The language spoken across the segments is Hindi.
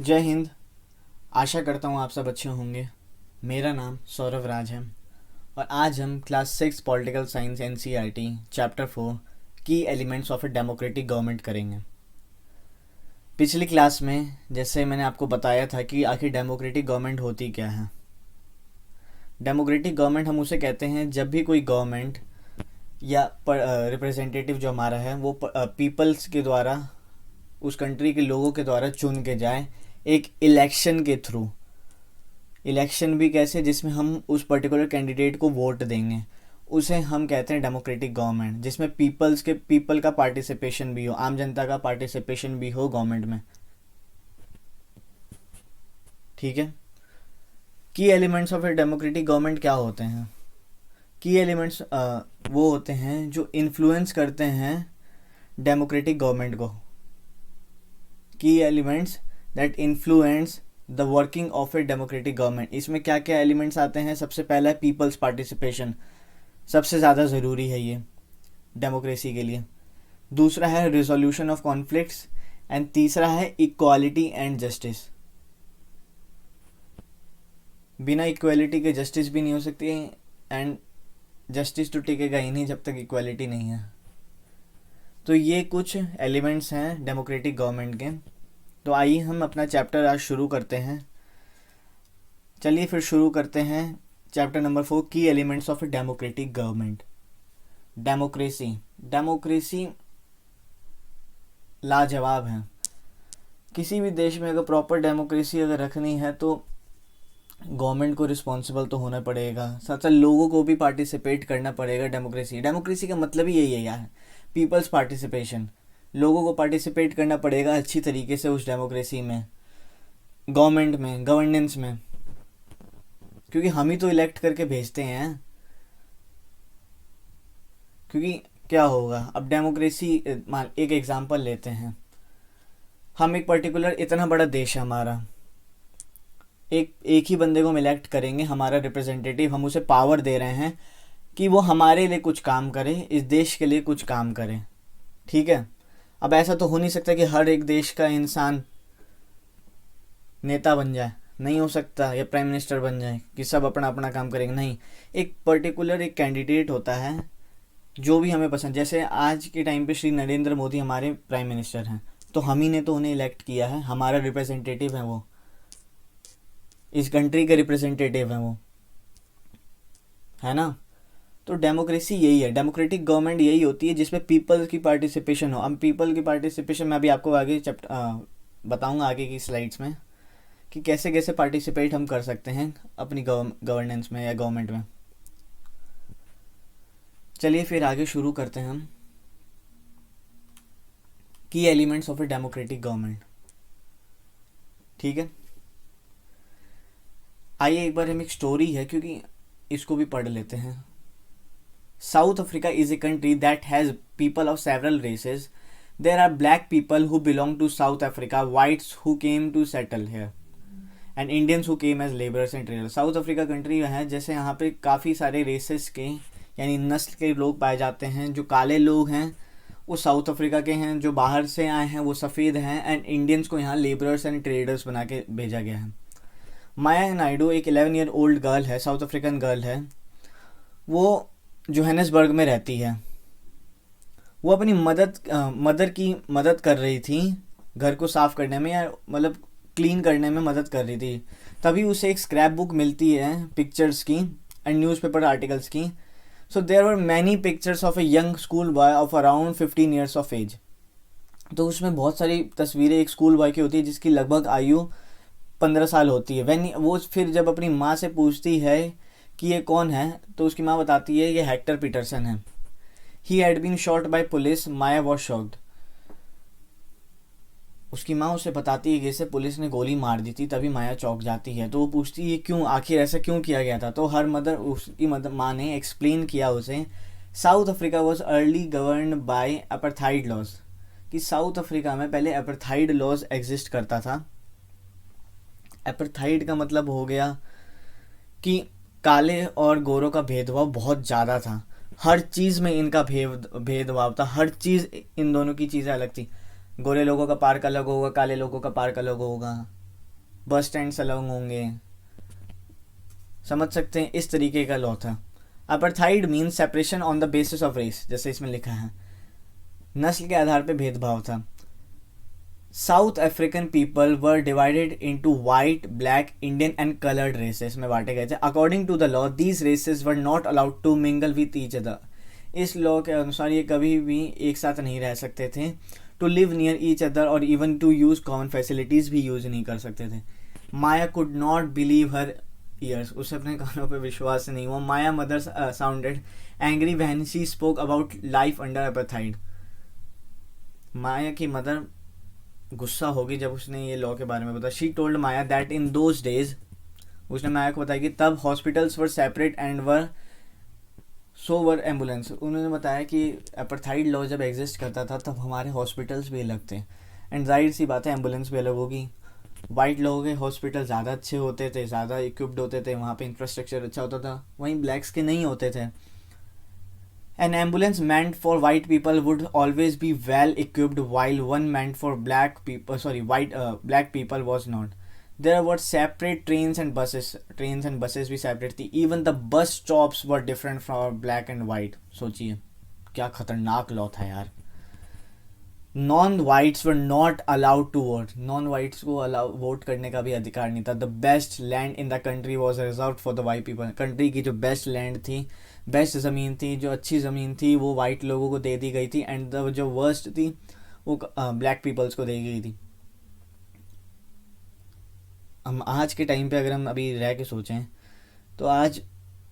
जय हिंद। आशा करता हूँ आप सब अच्छे होंगे। मेरा नाम सौरभ राज है और आज हम class 6 political science NCERT chapter 4 की elements of a democratic government करेंगे। पिछली क्लास में जैसे मैंने आपको बताया था कि आखिर डेमोक्रेटिक गवर्नमेंट होती क्या है। डेमोक्रेटिक गवर्नमेंट हम उसे कहते हैं जब भी कोई गवर्नमेंट या रिप्रेजेंटेटिव जो हमारा है वो पीपल्स के द्वारा, उस कंट्री के लोगों के द्वारा चुन के जाए एक इलेक्शन के थ्रू। इलेक्शन भी कैसे, जिसमें हम उस पर्टिकुलर कैंडिडेट को वोट देंगे, उसे हम कहते हैं डेमोक्रेटिक गवर्नमेंट, जिसमें पीपल का पार्टिसिपेशन भी हो, आम जनता का पार्टिसिपेशन भी हो गवर्नमेंट में। ठीक है। की elements of a democratic government क्या होते हैं? की एलिमेंट्स वो होते हैं जो इन्फ्लुएंस करते हैं डेमोक्रेटिक गवर्नमेंट को। की elements that influence the working of a democratic government. इसमें क्या क्या एलिमेंट्स आते हैं? सबसे पहला है पीपल्स पार्टिसिपेशन, सबसे ज़्यादा ज़रूरी है ये डेमोक्रेसी के लिए। दूसरा है रिजोल्यूशन ऑफ कॉन्फ्लिक्ट्स एंड तीसरा है इक्वालिटी एंड जस्टिस। बिना इक्वालिटी के जस्टिस भी नहीं हो सकती एंड जस्टिस तो टिकेगा ही नहीं जब तक इक्वालिटी नहीं है। तो ये कुछ एलिमेंट्स हैं डेमोक्रेटिक गवर्नमेंट के। तो आइए हम अपना चैप्टर आज शुरू करते हैं। चलिए फिर शुरू करते हैं चैप्टर नंबर 4, की elements of a democratic government. Democracy लाजवाब है। किसी भी देश में अगर प्रॉपर डेमोक्रेसी अगर रखनी है तो गवर्नमेंट को रिस्पॉन्सिबल तो होना पड़ेगा, साथ साथ लोगों को भी पार्टिसिपेट करना पड़ेगा। डेमोक्रेसी का मतलब ही यही है यार, पीपल्स पार्टिसिपेशन। लोगों को पार्टिसिपेट करना पड़ेगा अच्छी तरीके से उस डेमोक्रेसी में, गवर्नमेंट में, गवर्नेंस में, क्योंकि हम ही तो इलेक्ट करके भेजते हैं। क्योंकि क्या होगा, अब डेमोक्रेसी, एक एग्जांपल लेते हैं। हम एक पर्टिकुलर, इतना बड़ा देश है हमारा, एक ही बंदे को हम इलेक्ट करेंगे हमारा रिप्रेजेंटेटिव। हम उसे पावर दे रहे हैं कि वो हमारे लिए कुछ काम करे, इस देश के लिए कुछ काम करे। ठीक है। अब ऐसा तो हो नहीं सकता कि हर एक देश का इंसान नेता बन जाए, नहीं हो सकता, या प्राइम मिनिस्टर बन जाए कि सब अपना अपना काम करेंगे। नहीं, एक पर्टिकुलर एक कैंडिडेट होता है जो भी हमें पसंद। जैसे आज के टाइम पे श्री नरेंद्र मोदी हमारे प्राइम मिनिस्टर हैं, तो हम ही ने तो उन्हें इलेक्ट किया है, हमारा रिप्रेजेंटेटिव है वो, इस कंट्री के रिप्रेजेंटेटिव हैं वो, है ना। तो डेमोक्रेसी यही है, डेमोक्रेटिक गवर्नमेंट यही होती है जिसमें पीपल की पार्टिसिपेशन हो। अब पीपल की पार्टिसिपेशन मैं अभी आपको आगे बताऊंगा आगे की स्लाइड्स में कि कैसे कैसे पार्टिसिपेट हम कर सकते हैं अपनी गवर्नेंस में या गवर्नमेंट में। चलिए फिर आगे शुरू करते हैं हम की elements of a democratic government. ठीक है। आइए एक बार हम, एक स्टोरी है क्योंकि इसको भी पढ़ लेते हैं। South Africa is a country that has people of several races. There are black people who belong to South Africa, whites who came to settle here, and Indians who came as laborers and traders. South Africa country है जैसे यहाँ पे काफ़ी सारे रेसेस के यानी नस्ल के लोग पाए जाते हैं। जो काले लोग हैं वो साउथ अफ्रीका के हैं, जो बाहर से आए हैं वो सफ़ेद हैं, एंड इंडियंस को यहाँ लेबरर्स एंड ट्रेडर्स बना के भेजा गया है। माया नायडू एक 11 ईयर ओल्ड गर्ल है, साउथ अफ्रीकन गर्ल है। वो जोहानिसबर्ग में रहती है। वो अपनी मदर की मदद कर रही थी घर को साफ करने में, या मतलब क्लीन करने में मदद कर रही थी। तभी उसे एक स्क्रैप बुक मिलती है पिक्चर्स की एंड न्यूज़पेपर आर्टिकल्स की। So there were many pictures of a young school boy of around 15 years of age. तो उसमें बहुत सारी तस्वीरें एक स्कूल बॉय की होती है जिसकी लगभग आयु 15 साल होती है। वैन वो फिर जब अपनी माँ से पूछती है कि ये कौन है, तो उसकी माँ बताती है ये हेक्टर पीटरसन है। He had been shot by police, Maya was shocked. उसकी माँ उसे बताती है कि इसे पुलिस ने गोली मार दी थी, तभी माया चौंक जाती है। तो वो पूछती है क्यों, आखिर ऐसा क्यों किया गया था। तो हर उसकी माँ ने एक्सप्लेन किया उसे, South Africa was early govern by apartheid laws, कि साउथ अफ्रीका में पहले अपार्थाइड लॉज एग्जिस्ट करता था। अपार्थाइड का मतलब हो गया कि काले और गोरों का भेदभाव बहुत ज़्यादा था, हर चीज़ में इनका भेदभाव था, हर चीज़, इन दोनों की चीज़ें अलग थी। गोरे लोगों का पार्क अलग होगा, काले लोगों का पार्क अलग होगा, बस स्टैंड्स अलग होंगे, समझ सकते हैं, इस तरीके का लॉ था. Apartheid means separation on the basis of race, जैसे इसमें लिखा है, नस्ल के आधार पर भेदभाव था. South African people were divided into white, black, Indian and coloured races में बांटे गए थे. According to the law these races were not allowed to mingle with each other. इस लॉ के अनुसार ये कभी भी एक साथ नहीं रह सकते थे. To live near each other और even to use common facilities भी यूज नहीं कर सकते थे. Maya could not believe her ears, उसे अपने कानों पर विश्वास नहीं हुआ. Maya mother sounded angry when she spoke about life under apartheid. Maya की मदर गुस्सा होगी जब उसने ये लॉ के बारे में बताया. She told Maya that in those days, उसने माया को बताया कि तब hospitals were separate and were so were ambulance. उन्होंने बताया कि अपार्थाइड लॉ जब एग्जिस्ट करता था तब हमारे हॉस्पिटल्स भी अलग थे, एंड जाहिर सी बात है एम्बुलेंस भी अलग होगी. वाइट लोगों के हॉस्पिटल ज़्यादा अच्छे होते थे, ज़्यादा इक्विप्ड होते थे, वहाँ पे इंफ्रास्ट्रक्चर अच्छा होता था, वहीं ब्लैक्स के नहीं होते थे. An ambulance meant for white people would always be well equipped, while one meant for black people was not. There were separate trains and buses. Trains and buses भी separate थी. Even the bus stops were different from black and white. सोचिए क्या खतरनाक लॉ था यार. Non whites were not allowed to vote. Non whites को वोट करने का भी अधिकार नहीं था. The best land in the country was reserve for the white people. Country की जो बेस्ट लैंड थी, बेस्ट ज़मीन थी, जो अच्छी ज़मीन थी, वो वाइट लोगों को दे दी गई थी, एंड जो वर्स्ट थी वो ब्लैक पीपल्स को दी गई थी. हम आज के टाइम पे अगर हम अभी रह के सोचें तो आज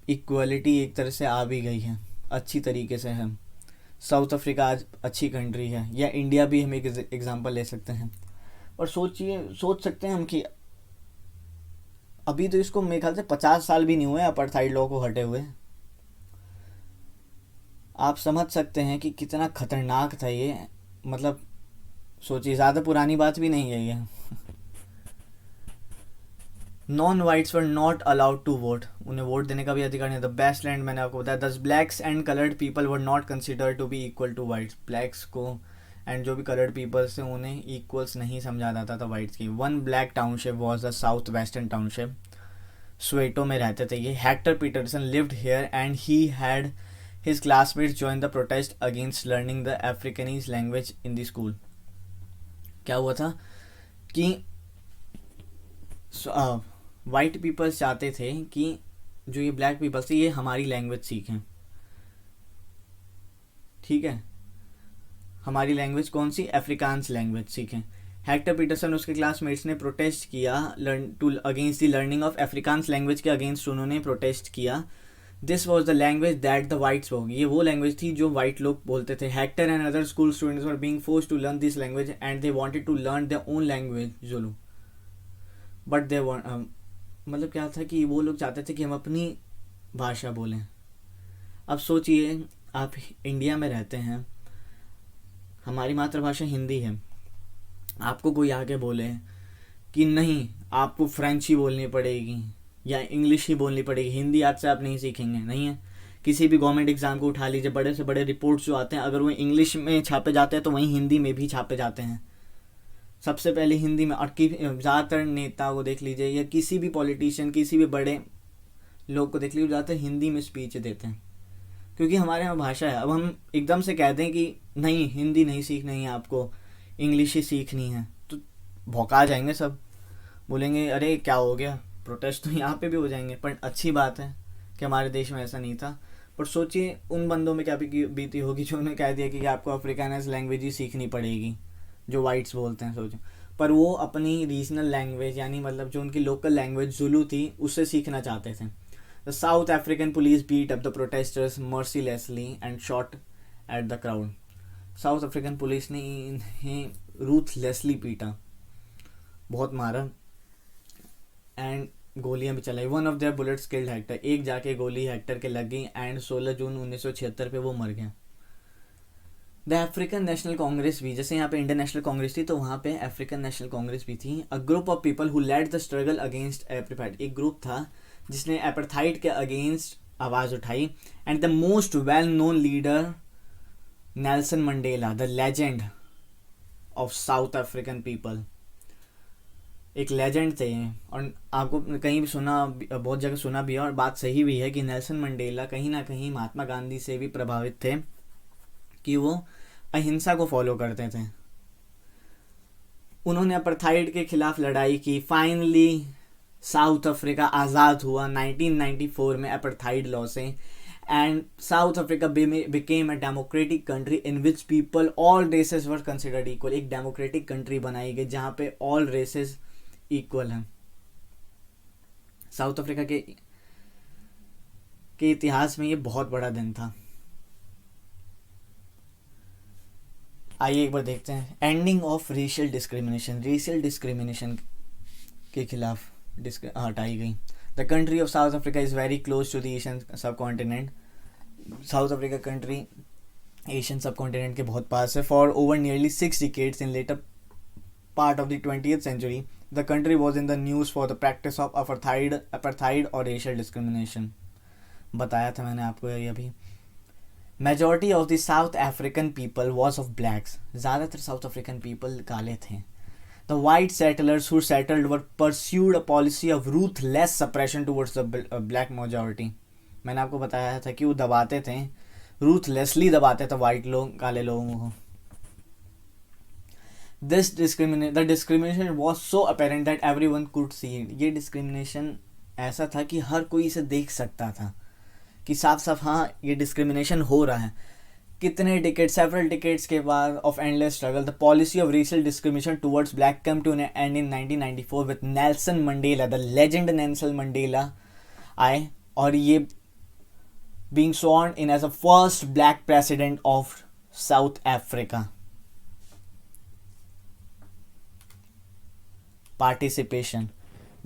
इक्वलिटी एक तरह से आ भी गई है, अच्छी तरीके से है. साउथ अफ्रीका आज अच्छी कंट्री है, या इंडिया भी हम एक एग्जांपल ले सकते हैं. और सोच सकते हैं हम कि अभी तो इसको मेरे ख्याल से 50 साल भी नहीं हुए अपार्थाइड लॉ को हटे हुए. आप समझ सकते हैं कि कितना खतरनाक था ये. मतलब सोचिए, ज़्यादा पुरानी बात भी नहीं है ये. Non whites were not allowed to vote. उन्हें वोट देने का भी अधिकार नहीं था. बेस्ट लैंड मैंने आपको बताया. Thus blacks and coloured people were not consider to be equal to whites. Blacks को एंड जो भी कलर्ड पीपल्स थे उन्हें इक्वल्स नहीं समझा जाता था वाइट्स की. One black township was the south western township. Soweto में रहते थे ये. Hector Pieterson lived here and he had his classmates joined the protest against learning the Afrikanese language in the school. क्या हुआ था कि वाइट पीपल्स चाहते थे कि जो ये ब्लैक पीपल्स थे ये हमारी लैंग्वेज सीखें. ठीक है, हमारी लैंग्वेज कौन सी, अफ्रीकान्स लैंग्वेज सीखें. हेक्टर पीटरसन उसके क्लासमेट्स ने प्रोटेस्ट किया against the learning of Afrikaans language के अगेंस्ट उन्होंने प्रोटेस्ट किया. This was the language that the whites spoke. ये वो लैंग्वेज थी जो वाइट लोग बोलते थे. Hector and other school students were being forced to learn this language and they wanted to learn their own language Zulu. But they मतलब क्या था कि वो लोग चाहते थे कि हम अपनी भाषा बोलें. अब सोचिए, आप इंडिया में रहते हैं, हमारी मातृभाषा हिंदी है, आपको कोई आके बोले कि नहीं आपको फ्रेंच ही बोलनी पड़ेगी या इंग्लिश ही बोलनी पड़ेगी, हिंदी आज से आप नहीं सीखेंगे, नहीं है. किसी भी गवर्नमेंट एग्जाम को उठा लीजिए, बड़े से बड़े रिपोर्ट्स जो आते हैं अगर वो इंग्लिश में छापे जाते हैं तो वहीं हिंदी में भी छापे जाते हैं. सबसे पहले हिंदी में. और ज़्यादातर नेता को देख लीजिए या किसी भी पॉलिटिशियन, किसी भी बड़े लोग को देख लीजिए, ज़्यादातर हिंदी में स्पीच देते हैं क्योंकि हमारे यहाँ भाषा है. अब हम एकदम से कहते हैं कि नहीं हिंदी नहीं सीखनी है, आपको इंग्लिश ही सीखनी है, तो भौंका जाएंगे सब, बोलेंगे अरे क्या हो गया. प्रोटेस्ट तो यहाँ पे भी हो जाएंगे. पर अच्छी बात है कि हमारे देश में ऐसा नहीं था. पर सोचिए उन बंदों में क्या बीती होगी जो उन्हें कह दिया कि आपको अफ्रीकानस लैंग्वेज ही सीखनी पड़ेगी जो वाइट्स बोलते हैं. सोचो, पर वो अपनी रीजनल लैंग्वेज यानी मतलब जो उनकी लोकल लैंग्वेज ज़ुलू थी उससे सीखना चाहते थे. The South African police beat up the protesters mercilessly and shot at the crowd. South African police ने इन्हें रूथलेसली पीटा, बहुत मारा, एंड गोलियां भी चलाई. One of their bullets killed Hector. एक जाके गोली हेक्टर के लग गई एंड 16 जून 1976 पे वो मर गया. द अफ्रीकन नेशनल कांग्रेस भी, जैसे यहाँ पे इंडियन नेशनल कांग्रेस थी तो वहाँ पे अफ्रीकन नेशनल कांग्रेस भी थी. A group of people who led the struggle against apartheid. एक ग्रुप था जिसने एपार्थाइड के अगेंस्ट आवाज़ उठाई. And the most well known leader Nelson Mandela, the legend of South African people. एक लेजेंड थे ये, और आपको कहीं भी सुना, बहुत जगह सुना भी है और बात सही भी है कि नेल्सन मंडेला कहीं ना कहीं महात्मा गांधी से भी प्रभावित थे कि वो अहिंसा को फॉलो करते थे। उन्होंने अपार्थाइड के खिलाफ लड़ाई की। फाइनली साउथ अफ्रीका आज़ाद हुआ 1994 में अपार्थाइड लॉ से, and South Africa became a democratic country in which people all races were considered equal. एक डेमोक्रेटिक कंट्री बनाई गई जहाँ पे ऑल रेसेस इक्वल हैं। साउथ अफ्रीका के इतिहास में ये बहुत बड़ा दिन था। आइए एक बार देखते हैं ending of racial discrimination. Racial discrimination के खिलाफ हटाई गई। The country of South Africa is very close to the Asian subcontinent. South Africa country Asian subcontinent के बहुत पास है। For over nearly 6 decades in later part of the 20th century the country was in the news for the practice of apartheid और रेशियल डिस्क्रिमिनेशन। बताया था मैंने आपको ये अभी। Majority of the South African people was of blacks. ज़्यादातर साउथ अफ्रीकन पीपल काले थे। The white settlers who settled were pursued a policy of ruthless suppression towards the black majority. मैंने आपको बताया था कि वो दबाते थे, ruthlessly दबाते थे वाइट लोग काले लोगों को। The discrimination was so apparent that everyone could see it. ये discrimination ऐसा था कि हर कोई इसे देख सकता था कि साफ साफ हाँ ये डिस्क्रिमिनेशन हो रहा है। कितने डिकेड सेवरल डिकेड्स के बाद of endless struggle the policy of racial discrimination towards black come to an end in 1994 with Nelson Mandela, the legend Nelson Mandela आए, और ये being sworn in as a first black president of South Africa. Participation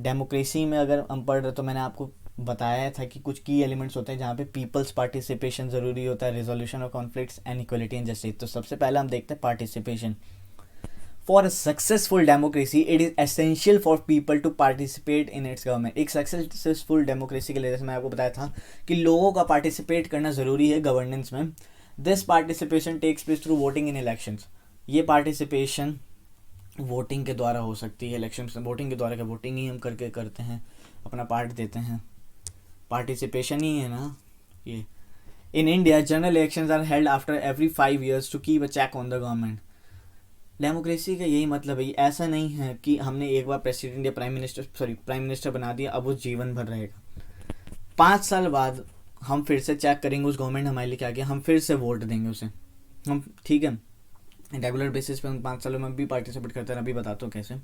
democracy में अगर हम पढ़ रहे तो मैंने आपको बताया था कि कुछ की एलिमेंट्स होते हैं जहाँ पे पीपल्स पार्टिसिपेशन ज़रूरी होता है, resolution of conflicts and equality and justice. तो सबसे पहले हम देखते हैं participation. For a successful democracy it is essential for people to participate in its government. एक सक्सेसफुल डेमोक्रेसी के लिए जैसे मैं आपको बताया था कि लोगों का पार्टिसिपेट करना ज़रूरी है गवर्नेंस में। This participation takes place through voting in elections. ये पार्टिसिपेशन वोटिंग के द्वारा हो सकती है। इलेक्शन वोटिंग के द्वारा, क्या वोटिंग ही हम करते हैं, अपना पार्ट देते हैं, पार्टिसिपेशन ही है ना ये। In India general elections are held after every 5 years to keep a check on the government. Democracy का यही मतलब है। ऐसा नहीं है कि हमने एक बार प्रेसिडेंट या प्राइम मिनिस्टर बना दिया, अब वो जीवन भर रहेगा। 5 साल बाद हम फिर से चेक करेंगे उस गवर्नमेंट हमारे लिए क्या किया, हम फिर से वोट देंगे उसे हम, ठीक है। रेगुलर बेसिस पे हम 5 सालों में भी पार्टिसिपेट करते हैं। अभी बताता हूँ कैसे,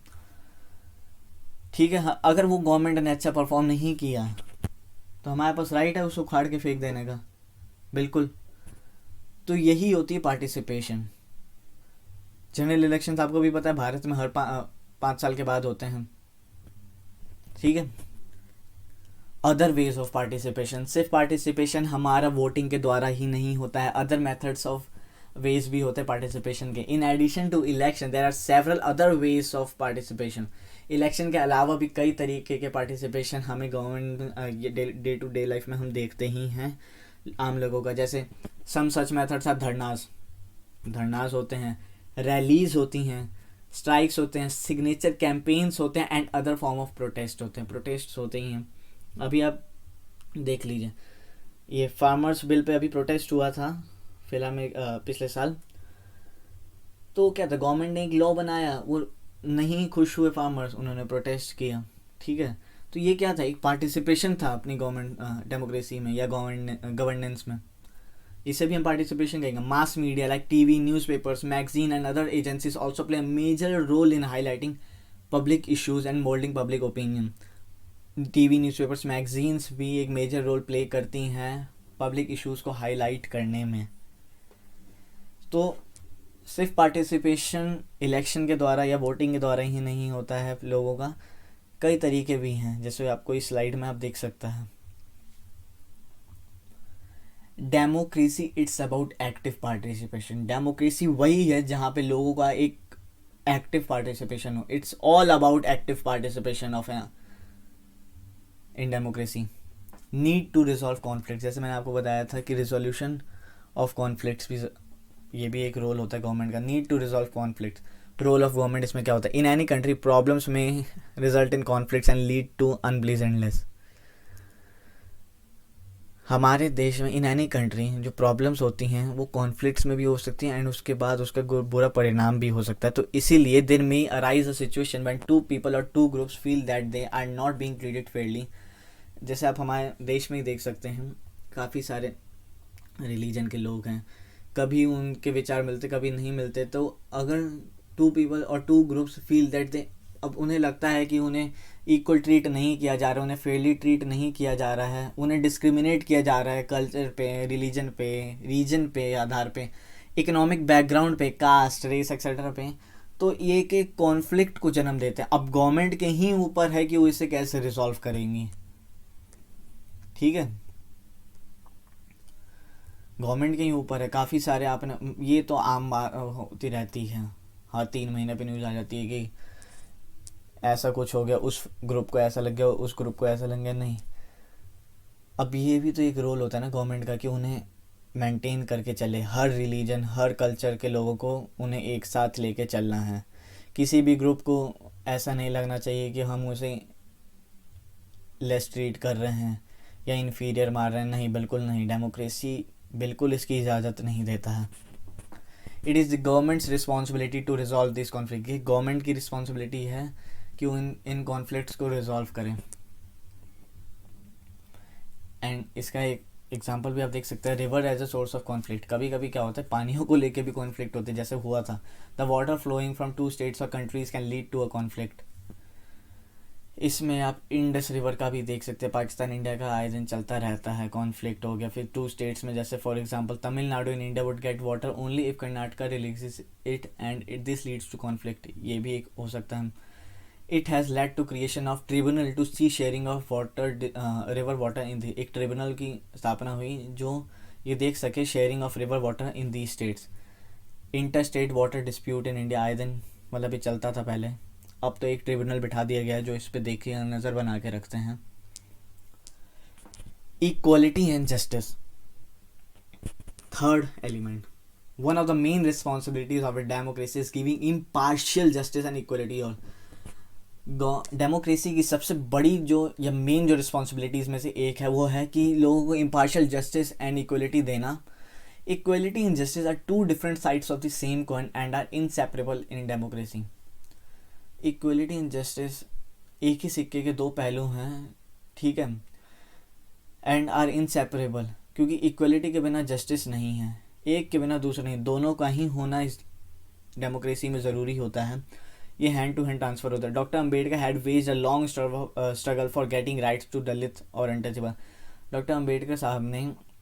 ठीक है। अगर वो गवर्नमेंट ने अच्छा परफॉर्म नहीं किया तो हमारे पास राइट है उसको उखाड़ के फेंक देने का, बिल्कुल। तो यही होती है पार्टिसिपेशन। जनरल इलेक्शन आपको भी पता है भारत में हर 5 साल के बाद होते हैं, ठीक है। अदर वेज ऑफ पार्टिसिपेशन, सिर्फ पार्टिसिपेशन हमारा वोटिंग के द्वारा ही नहीं होता है, अदर मेथड्स ऑफ वेज भी होते हैं पार्टिसिपेशन के। In addition to election there are several other ways of participation. Election के अलावा भी कई तरीके के पार्टिसिपेशन हमें government day to day life में हम देखते ही हैं आम लोगों का। जैसे सम सच मेथड्स आर धरनास होते हैं, रैलीज होती हैं, स्ट्राइक्स होते हैं, सिग्नेचर कैंपेन्स होते हैं and other form of protest होते हैं। प्रोटेस्ट होते ही हैं। अभी आप देख लीजिए, ये फार्मर्स बिल पे अभी प्रोटेस्ट हुआ था फिलहाल में पिछले साल। तो क्या था, गवर्नमेंट ने एक लॉ बनाया, वो नहीं खुश हुए फार्मर्स, उन्होंने प्रोटेस्ट किया, ठीक है। तो ये क्या था, एक पार्टिसिपेशन था अपनी गवर्नमेंट डेमोक्रेसी में या गवर्नेंस में। इसे भी हम पार्टिसिपेशन कहेंगे। Mass media like TV, newspapers, magazine and other agencies also play a major role in highlighting public issues and moulding public opinion. TV, newspapers, magazines भी एक मेजर रोल प्ले करती हैं पब्लिक इशूज़ को हाईलाइट करने में। तो सिर्फ पार्टिसिपेशन इलेक्शन के द्वारा या वोटिंग के द्वारा ही नहीं होता है लोगों का, कई तरीके भी हैं, जैसे आपको इस स्लाइड में आप देख सकता है। Democracy it's about active participation. Democracy वही है जहाँ पे लोगों का एक एक्टिव पार्टिसिपेशन हो। It's all about active participation of in democracy. Need to resolve conflict, जैसे मैंने आपको बताया था कि रिजोल्यूशन ऑफ कॉन्फ्लिक्ट्स भी, ये भी एक रोल होता है गवर्नमेंट का। Need to resolve conflict, role of government इसमें क्या होता है। इन एनी कंट्री प्रॉब्लम्स में result in conflicts and lead to unpleasantness. हमारे देश में इन एनी कंट्री जो प्रॉब्लम्स होती हैं वो कॉन्फ्लिक्ट्स में भी हो सकती हैं एंड उसके बाद उसका बुरा परिणाम भी हो सकता है. तो इसीलिए there may arise a situation when two people और two groups feel that they are not being treated fairly. जैसे आप हमारे देश में ही देख सकते हैं, काफ़ी सारे रिलीजन के लोग हैं, कभी उनके विचार मिलते कभी नहीं मिलते. तो अगर टू पीपल और टू ग्रुप्स फील दैट दे, अब उन्हें लगता है कि उन्हें इक्वल ट्रीट नहीं किया जा रहा है, उन्हें फेयरली ट्रीट नहीं किया जा रहा है, उन्हें डिस्क्रिमिनेट किया जा रहा है कल्चर पे, रिलीजन पे, रीजन पे आधार पे, इकोनॉमिक बैकग्राउंड पे, कास्ट, रेस एक्सेट्रा पे. तो ये एक कॉन्फ्लिक्ट को जन्म देते हैं. अब गवर्नमेंट के ही ऊपर है कि वो इसे कैसे रिजॉल्व करेंगी. ठीक है, गवर्नमेंट के ही ऊपर है. काफ़ी सारे आपने, ये तो आम बात होती रहती है, हर 3 महीने पे न्यूज़ आ जाती है कि ऐसा कुछ हो गया, उस ग्रुप को ऐसा लग गया, उस ग्रुप को ऐसा लग गया. नहीं, अब ये भी तो एक रोल होता है ना गवर्नमेंट का कि उन्हें मेंटेन करके चले. हर रिलीजन, हर कल्चर के लोगों को उन्हें एक साथ लेके चलना है. किसी भी ग्रुप को ऐसा नहीं लगना चाहिए कि हम उसे लेस ट्रीट कर रहे हैं या इन्फीरियर मार रहे हैं. नहीं, बिल्कुल नहीं. डेमोक्रेसी बिल्कुल इसकी इजाज़त नहीं देता है. It is the government's responsibility to resolve this conflict. ये गवर्नमेंट की रिस्पॉन्सिबिलिटी है कि इन कॉन्फ्लिक्ट्स को रिजॉल्व करें. एंड इसका एक एग्जांपल भी आप देख सकते हैं, river as a source of conflict. कभी कभी क्या होता है, पानियों को लेके भी कॉन्फ्लिक्ट होते हैं. जैसे हुआ था, the water flowing from 2 states और countries can lead to a conflict. इसमें आप इंडस रिवर का भी देख सकते हैं. पाकिस्तान इंडिया का आए दिन चलता रहता है, कॉन्फ्लिक्ट हो गया. फिर 2 स्टेट्स में, जैसे for example Tamil Nadu in India would get water only if Karnataka releases it and this leads to conflict. ये भी एक हो सकता है. It has led to creation of tribunal to see sharing of water, river water in the. एक ट्रिब्यूनल की स्थापना हुई जो ये देख सके sharing of river water in the states. Inter state water dispute in India आए दिन, मतलब ये चलता था पहले, अब तो एक ट्रिब्यूनल बिठा दिया गया है जो इस पे देखिए नज़र बना के रखते हैं. Equality and justice, third element. One of the main responsibilities of a democracy is giving impartial justice and equality. और डेमोक्रेसी की सबसे बड़ी जो या मेन जो रिस्पॉन्सिबिलिटीज़ में से एक है वो है कि लोगों को इम्पार्शियल जस्टिस एंड इक्वलिटी देना. Equality and justice are 2 different sides of the same coin and are inseparable in democracy. Equality and justice एक ही सिक्के के 2 पहलू हैं, ठीक है, एंड आर इनसेपरेबल. क्योंकि इक्वलिटी के बिना जस्टिस नहीं है, एक के बिना दूसरा नहीं, दोनों का ही होना इस डेमोक्रेसी में ज़रूरी होता है. ये हैंड टू हैंड ट्रांसफ़र होता है. Doctor Ambedkar had waged a long struggle for getting rights to dalit और अनटचेबल. डॉक्टर अम्बेडकर साहब ने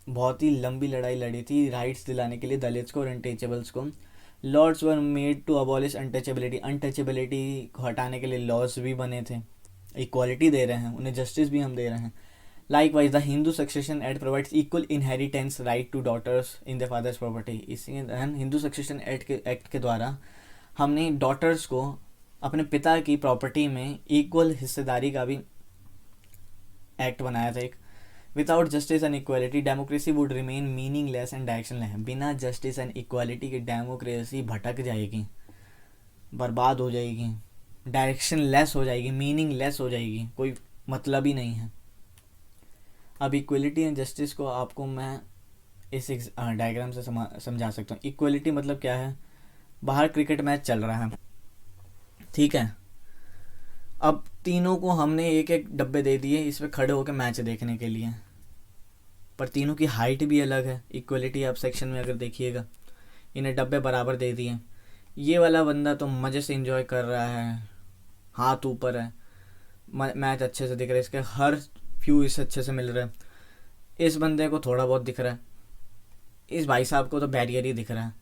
बहुत ही लंबी लड़ाई लड़ी थी राइट्स दिलाने के लिए दलित्स को और अनटचेबल्स को. Lords were made to abolish untouchability. Untouchability को हटाने के लिए लॉज भी बने थे. इक्वालिटी दे रहे हैं, उन्हें जस्टिस भी हम दे रहे हैं. Likewise the Hindu succession act provides equal inheritance right to daughters in the father's property. इसी हिंदू सक्सेशन एक्ट के द्वारा हमने डॉटर्स को अपने पिता की प्रॉपर्टी में इक्वल हिस्सेदारी का भी एक्ट बनाया था एक. Without justice and equality democracy would remain meaningless and directionless. बिना जस्टिस एंड इक्वालिटी की डेमोक्रेसी भटक जाएगी, बर्बाद हो जाएगी, डायरेक्शनलेस हो जाएगी, मीनिंगलेस हो जाएगी, कोई मतलब ही नहीं है. अब इक्वलिटी एंड जस्टिस को आपको मैं इस डायग्राम से समझा सकता हूँ. इक्वलिटी मतलब क्या है, बाहर क्रिकेट मैच चल रहा है, ठीक है, अब तीनों को हमने एक एक डब्बे दे दिए इस पर खड़े होकर मैच देखने के लिए, पर तीनों की हाइट भी अलग है. इक्वलिटी आप सेक्शन में अगर देखिएगा, इन्हें डब्बे बराबर दे दिए. ये वाला बंदा तो मज़े से एंजॉय कर रहा है, हाथ ऊपर है, मैच अच्छे से दिख रहा है, इसके हर व्यू इसे अच्छे से मिल रहा है. इस बंदे को थोड़ा बहुत दिख रहा है, इस भाई साहब को तो बैरियर ही दिख रहा है.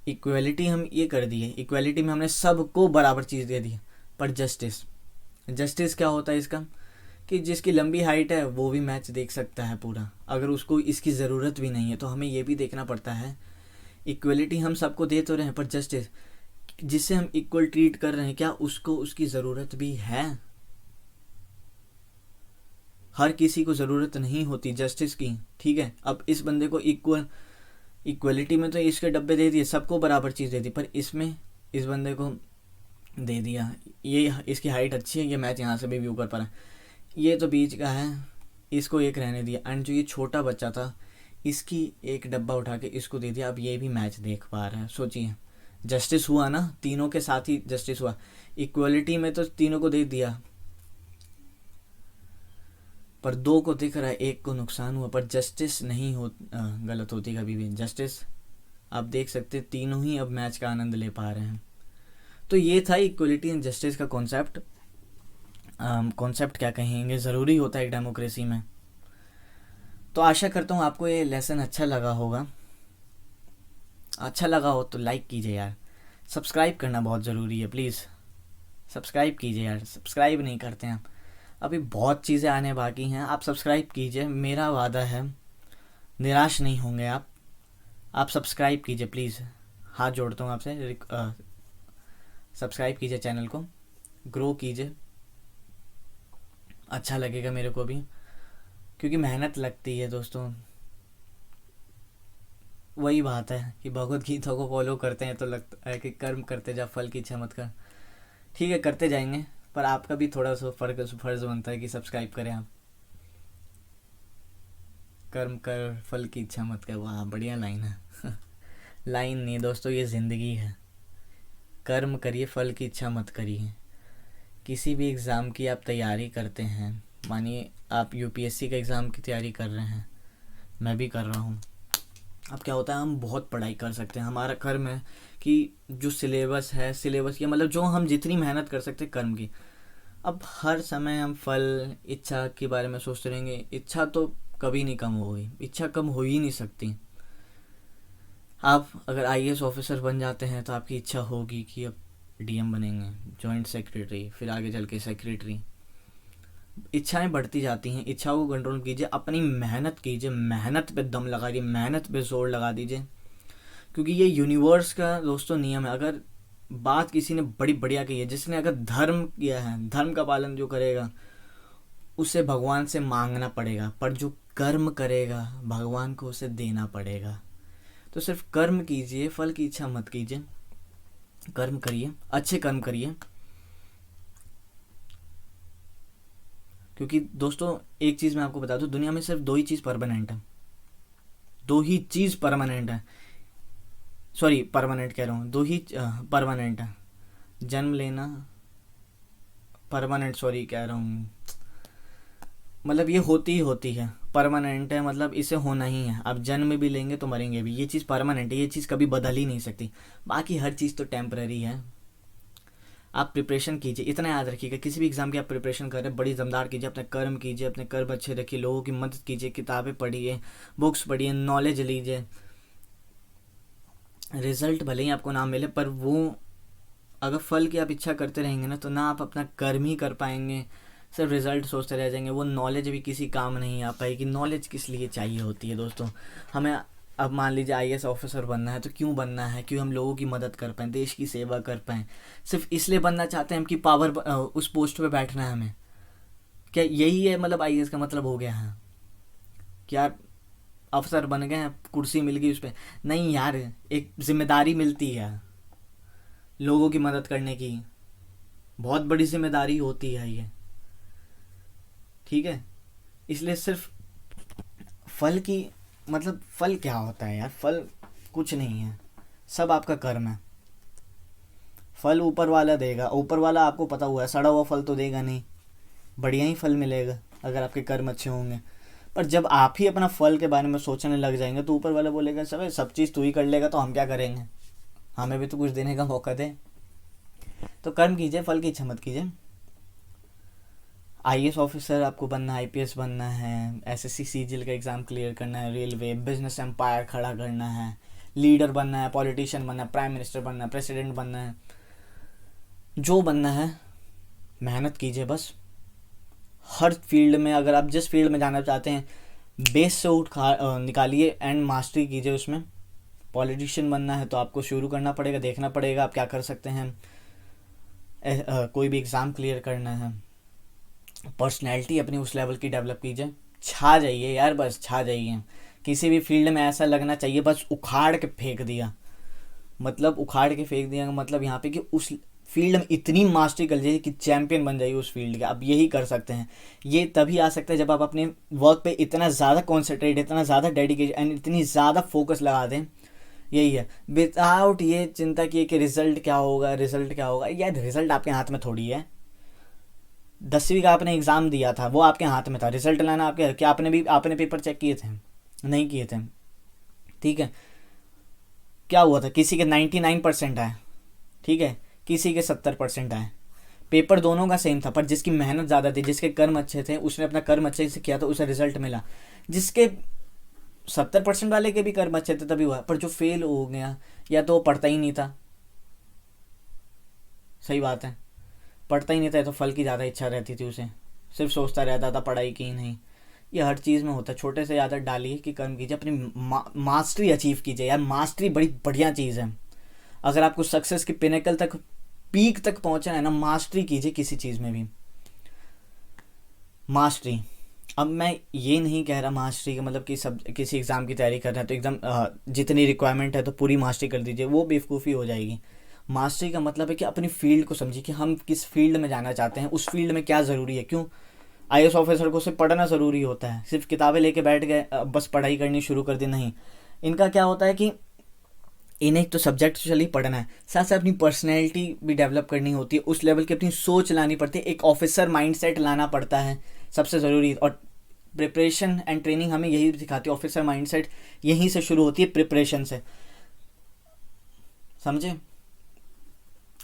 इक्वलिटी हम ये कर दिए, इक्वलिटी में हमने सबको बराबर चीज़ दे दी. पर जस्टिस क्या होता है इसका, कि जिसकी लंबी हाइट है वो भी मैच देख सकता है पूरा, अगर उसको इसकी ज़रूरत भी नहीं है. तो हमें ये भी देखना पड़ता है, इक्वलिटी हम सबको दे तो रहे हैं, पर जस्टिस जिससे हम इक्वल ट्रीट कर रहे हैं क्या उसको उसकी ज़रूरत भी है. हर किसी को ज़रूरत नहीं होती जस्टिस की, ठीक है. अब इस बंदे को इक्वलिटी में तो इसके डब्बे दे दिए, सबको बराबर चीज़ दे दी, पर इसमें इस बंदे को दे दिया। ये इसकी हाइट अच्छी है, ये मैच यहाँ से भी व्यू कर पा रहा है। ये तो बीच का है, इसको एक रहने दिया। एंड जो ये छोटा बच्चा था, इसकी एक डब्बा उठा के इसको दे दिया। अब ये भी मैच देख पा रहा है। सोचिए, जस्टिस हुआ ना, तीनों के साथ ही जस्टिस हुआ। इक्वलिटी में तो तीनों को दे दिया, पर दो को दिख रहा है, एक को नुकसान हुआ। पर जस्टिस नहीं हो गलत होती कभी भी। जस्टिस आप देख सकते तीनों ही अब मैच का आनंद ले पा रहे हैं। तो ये था इक्वलिटी एंड जस्टिस का कॉन्सेप्ट। कॉन्सेप्ट क्या कहेंगे, ज़रूरी होता है एक डेमोक्रेसी में। तो आशा करता हूँ आपको ये लेसन अच्छा लगा होगा। अच्छा लगा हो तो लाइक कीजिए यार, सब्सक्राइब करना बहुत ज़रूरी है, प्लीज़ सब्सक्राइब कीजिए यार। सब्सक्राइब नहीं करते हैं, अभी बहुत चीज़ें आने बाकी हैं। आप सब्सक्राइब कीजिए, मेरा वादा है, निराश नहीं होंगे आप सब्सक्राइब कीजिए प्लीज़। हाथ जोड़ता हूँ आपसे, सब्सक्राइब कीजिए, चैनल को ग्रो कीजिए। अच्छा लगेगा मेरे को भी, क्योंकि मेहनत लगती है दोस्तों। वही बात है कि भगवत गीता को फॉलो करते हैं तो लगता है कि कर्म करते जा फल की इच्छा मत कर। ठीक है, करते जाएंगे, पर आपका भी थोड़ा सा फर्ज बनता है कि सब्सक्राइब करें आप। कर्म कर फल की इच्छा मत कर, वाह बढ़िया लाइन है। लाइन नहीं दोस्तों, ये ज़िंदगी है। कर्म करिए, फल की इच्छा मत करिए। किसी भी एग्ज़ाम की आप तैयारी करते हैं, मानिए आप यूपीएससी का एग्ज़ाम की तैयारी कर रहे हैं, मैं भी कर रहा हूँ। अब क्या होता है, हम बहुत पढ़ाई कर सकते हैं, हमारा कर्म है कि जो सिलेबस है, सिलेबस की मतलब जो हम जितनी मेहनत कर सकते हैं कर्म की। अब हर समय हम फल इच्छा के बारे में सोचते रहेंगे, इच्छा तो कभी नहीं कम होगी, इच्छा कम हो ही नहीं सकती। आप अगर आईएएस ऑफिसर बन जाते हैं तो आपकी इच्छा होगी कि अब डीएम बनेंगे, जॉइंट सेक्रेटरी, फिर आगे चल के सेक्रेटरी। इच्छाएं बढ़ती जाती हैं, इच्छाओं को कंट्रोल कीजिए, अपनी मेहनत कीजिए, मेहनत पे दम लगा दीजिए, मेहनत पे जोर लगा दीजिए, क्योंकि ये यूनिवर्स का दोस्तों नियम है। अगर बात किसी ने बड़ी बढ़िया की है, जिसने अगर धर्म किया है, धर्म का पालन जो करेगा उसे भगवान से मांगना पड़ेगा, पर जो कर्म करेगा भगवान को उसे देना पड़ेगा। तो सिर्फ कर्म कीजिए, फल की इच्छा मत कीजिए, कर्म करिए, अच्छे कर्म करिए। क्योंकि दोस्तों एक चीज़ मैं आपको बता दूं, दुनिया में सिर्फ दो ही चीज़ परमानेंट है, दो ही चीज़ परमानेंट है, सॉरी परमानेंट कह रहा हूँ, दो ही परमानेंट है, जन्म लेना, परमानेंट सॉरी कह रहा हूँ, मतलब ये होती ही होती है, परमानेंट है मतलब इसे होना ही है। आप जन्म भी लेंगे तो मरेंगे भी, ये चीज़ परमानेंट है, ये चीज़ कभी बदल ही नहीं सकती। बाकी हर चीज़ तो टेम्पररी है। आप प्रिपरेशन कीजिए, इतना याद रखिएगा, किसी भी एग्ज़ाम की आप प्रिपरेशन कर रहे हैं बड़ी दमदार कीजिए, अपने कर्म कीजिए, अपने कर्म अच्छे रखिए, लोगों की मदद कीजिए, किताबें पढ़िए, बुक्स पढ़िए, नॉलेज लीजिए। रिजल्ट भले ही आपको ना मिले, पर वो अगर फल की आप इच्छा करते रहेंगे ना, तो ना आप अपना कर्म ही कर पाएंगे, सिर्फ रिजल्ट सोचते रह जाएंगे। वो नॉलेज भी किसी काम नहीं आ पाएगी। नॉलेज किस लिए चाहिए होती है दोस्तों हमें? अब मान लीजिए आईएएस ऑफिसर बनना है, तो क्यों बनना है? क्यों हम लोगों की मदद कर पाएँ, देश की सेवा कर पाएँ। सिर्फ इसलिए बनना चाहते हैं हम कि पावर उस पोस्ट पे बैठना है हमें? क्या यही है मतलब आईएएस का मतलब हो गया है? क्या अफसर बन गए हैं, कुर्सी मिल गई उस पर? नहीं यार, एक जिम्मेदारी मिलती है लोगों की मदद करने की, बहुत बड़ी जिम्मेदारी होती है ये, ठीक है? इसलिए सिर्फ फल की मतलब फल क्या होता है यार? फल कुछ नहीं है, सब आपका कर्म है। फल ऊपर वाला देगा, ऊपर वाला आपको पता हुआ है, सड़ा हुआ फल तो देगा नहीं, बढ़िया ही फल मिलेगा अगर आपके कर्म अच्छे होंगे। पर जब आप ही अपना फल के बारे में सोचने लग जाएंगे तो ऊपर वाला बोलेगा सब चीज़ तू ही कर लेगा तो हम क्या करेंगे, हमें भी तो कुछ देने का मौका दे। तो कर्म कीजिए, फल की इच्छा मत कीजिए। आईएएस ऑफिसर आपको बनना है, आईपीएस बनना है, एसएससी सीजीएल का एग्ज़ाम क्लियर करना है, रेलवे बिजनेस एम्पायर खड़ा करना है, लीडर बनना है, पॉलिटिशियन बनना है, प्राइम मिनिस्टर बनना है, प्रेसिडेंट बनना है, जो बनना है मेहनत कीजिए बस। हर फील्ड में, अगर आप जिस फील्ड में जाना चाहते हैं, बेस से निकालिए एंड मास्टरी कीजिए उसमें। पॉलिटिशियन बनना है तो आपको शुरू करना पड़ेगा, देखना पड़ेगा आप क्या कर सकते हैं। कोई भी एग्ज़ाम क्लियर करना है, पर्सनैलिटी अपनी उस लेवल की डेवलप कीजिए, छा जाइए यार, बस छा जाइए। किसी भी फील्ड में ऐसा लगना चाहिए बस उखाड़ के फेंक दिया, मतलब उखाड़ के फेंक दिया मतलब यहाँ पे कि उस फील्ड में इतनी मास्टरी कर लीजिए कि चैंपियन बन जाइए उस फील्ड के। आप यही कर सकते हैं। ये तभी आ सकता है जब आप अपने वर्क पे इतना ज़्यादा कॉन्सेंट्रेट, इतना ज़्यादा डेडिकेशन एंड इतनी ज़्यादा फोकस लगा दें। यही है, विदाउट ये चिंता किए कि रिजल्ट क्या होगा, रिजल्ट क्या होगा। यार रिजल्ट आपके हाथ में थोड़ी है। 10वीं का आपने एग्ज़ाम दिया था, वो आपके हाथ में था। रिजल्ट लाना आपके, क्या आपने पेपर चेक किए थे? नहीं किए थे। ठीक है, क्या हुआ था? किसी के 99% आए, ठीक है, किसी के 70% आए। पेपर दोनों का सेम था, पर जिसकी मेहनत ज़्यादा थी, जिसके कर्म अच्छे थे, उसने अपना कर्म अच्छे से किया तो उसे रिजल्ट मिला। जिसके 70% वाले के भी कर्म अच्छे थे तभी हुआ। पर जो फेल हो गया, या तो वो पढ़ता ही नहीं था, सही बात है, पढ़ता ही नहीं था, तो फल की ज़्यादा इच्छा रहती थी उसे, सिर्फ सोचता रहता था पढ़ाई की नहीं। ये हर चीज़ में होता है। छोटे से आदत डालिए कि कर्म कीजिए, अपनी मास्टरी अचीव कीजिए। यार मास्टरी बड़ी बढ़िया चीज़ है। अगर आपको सक्सेस के पिनेकल तक, पीक तक पहुंचना है ना, मास्टरी कीजिए किसी चीज़ में भी, मास्टरी। अब मैं ये नहीं कह रहा मास्टरी का मतलब कि सब किसी एग्ज़ाम की तैयारी कर रहे हैं तो एकदम जितनी रिक्वायरमेंट है तो पूरी मास्टरी कर दीजिए, वो बेवकूफ़ी हो जाएगी। मास्टरी का मतलब है कि अपनी फील्ड को समझिए कि हम किस फील्ड में जाना चाहते हैं, उस फील्ड में क्या ज़रूरी है। क्यों आईएएस ऑफिसर को सिर्फ पढ़ना ज़रूरी होता है? सिर्फ किताबें लेके बैठ गए, बस पढ़ाई करनी शुरू कर दी? नहीं, इनका क्या होता है कि इन्हें तो सब्जेक्चुअली पढ़ना है, साथ साथ अपनी पर्सनैलिटी भी डेवलप करनी होती है, उस लेवल की अपनी सोच लानी पड़ती है, एक ऑफिसर माइंडसेट लाना पड़ता है, सबसे ज़रूरी। और प्रिपरेशन एंड ट्रेनिंग हमें यही सिखाती है, ऑफिसर माइंडसेट यहीं से शुरू होती है, प्रिपरेशन से, समझे?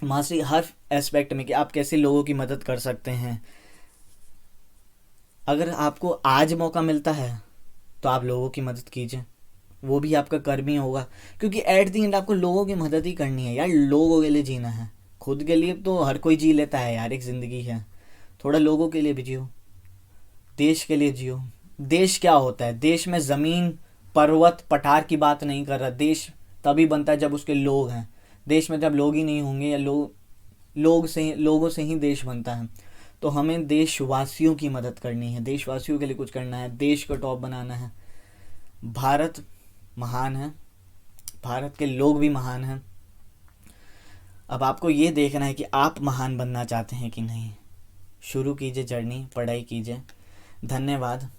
मास्टरी हर एस्पेक्ट में कि आप कैसे लोगों की मदद कर सकते हैं। अगर आपको आज मौका मिलता है तो आप लोगों की मदद कीजिए, वो भी आपका कर्म ही होगा। क्योंकि एट दी एंड आपको लोगों की मदद ही करनी है यार, लोगों के लिए जीना है। खुद के लिए तो हर कोई जी लेता है यार, एक ज़िंदगी है, थोड़ा लोगों के लिए भी जियो, देश के लिए जियो। देश क्या होता है? देश में ज़मीन, पर्वत, पठार की बात नहीं कर रहा। देश तभी बनता है जब उसके लोग हैं। देश में जब लोग ही नहीं होंगे, या लोगों से ही देश बनता है। तो हमें देशवासियों की मदद करनी है, देशवासियों के लिए कुछ करना है, देश को टॉप बनाना है। भारत महान है, भारत के लोग भी महान हैं। अब आपको ये देखना है कि आप महान बनना चाहते हैं कि नहीं। शुरू कीजिए जर्नी, पढ़ाई कीजिए। धन्यवाद।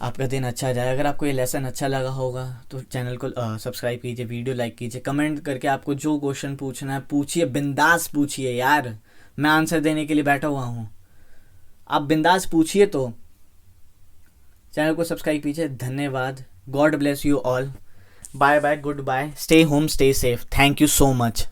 आपका दिन अच्छा जाए। अगर आपको ये लेसन अच्छा लगा होगा तो चैनल को सब्सक्राइब कीजिए, वीडियो लाइक कीजिए, कमेंट करके आपको जो क्वेश्चन पूछना है पूछिए, बिंदास पूछिए यार, मैं आंसर देने के लिए बैठा हुआ हूँ। आप बिंदास पूछिए। तो चैनल को सब्सक्राइब कीजिए। धन्यवाद। God bless you all. Bye bye, goodbye, stay home, stay safe. Thank you so much.